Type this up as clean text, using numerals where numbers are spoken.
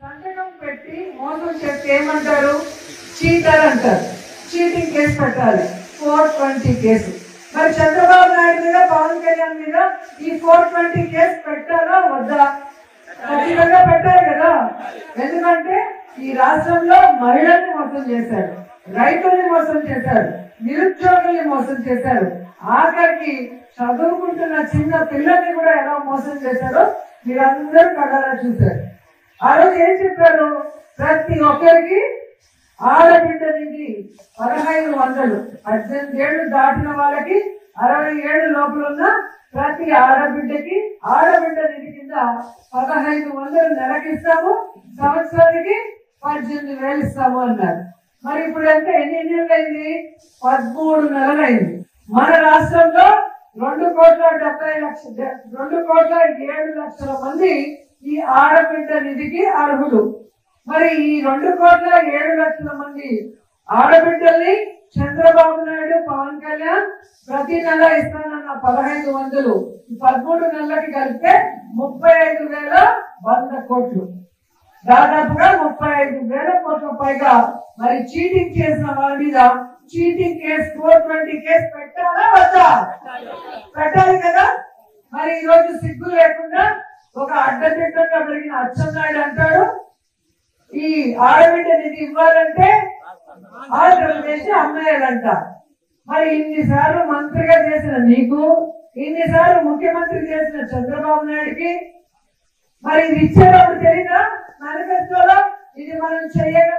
సంతకం పెట్టి మోసం చేస్తే ఏమంటారు? చీటర్ అంటారు. చీటింగ్ కేసు పెట్టాలి, 420 కేసు. మరి చంద్రబాబు నాయుడు మీద, పవన్ కళ్యాణ్ మీద ఈ 420 కేసు పెట్టాలా వద్దా? ఖచ్చితంగా పెట్టాలి కదా. ఎందుకంటే ఈ రాష్ట్రంలో మహిళల్ని మోసం చేశారు, రైతుల్ని మోసం చేశారు, నిరుద్యోగుల్ని మోసం చేశారు, ఆఖరికి చదువుకుంటున్న చిన్న పిల్లల్ని కూడా ఎలా మోసం చేశారో మీరందరూ కళ్ళారా చూశారు. ఆ రోజు ఏం చెప్పారు? ప్రతి ఒక్కరికి ఆడబిడ్డ నిధి 1500, 18 ఏళ్ళు దాటిన వాళ్ళకి 60 ఏళ్ళు లోపల ఉన్న ప్రతి ఆడబిడ్డకి ఆడబిడ్డ నిధి కింద 1500 నెలకిస్తాము, సంవత్సరానికి 18,000 ఇస్తాము అన్నారు. మరి ఇప్పుడు అంటే ఎన్ని నెలలు అయింది? 13 నెలలు అయింది. మన రాష్ట్రంలో 2,70,00,000 మంది ఈ ఆడబిడ్డ నిధికి అర్హులు. మరి ఈ 2,07,00,000 మంది ఆడబిడ్డల్ని చంద్రబాబు నాయుడు, పవన్ కళ్యాణ్ ప్రతి నెల ఇస్తానన్న 1500 13 నెలలకి కలిపితే 35,100 కోట్లు, దాదాపుగా 35,000 కోట్ల పైగా. మరి చీటింగ్ చేసిన వాళ్ళ మీద చీటింగ్ కేసు 420 కేసు పెట్టాలా వద్దా? పెట్టాలి కదా. మరి ఈ రోజు సిగ్గు లేకుండా ఒక అడ్డదిడ్డంగా పెరిగిన అచ్చెన్నాయుడు అంటాడు ఈ ఆడబిడ్డ నిధి ఇవ్వాలంటే ఆర్డర్ చేసి అమ్మేయాలంట. మరి ఇన్నిసార్లు మంత్రిగా చేసిన నీకు, ఇన్నిసార్లు ముఖ్యమంత్రి చేసిన చంద్రబాబు నాయుడికి మరి ఇది ఇచ్చేటప్పుడు తెలీదా? మేనిఫెస్టోలో ఇది మనం చేయగలం.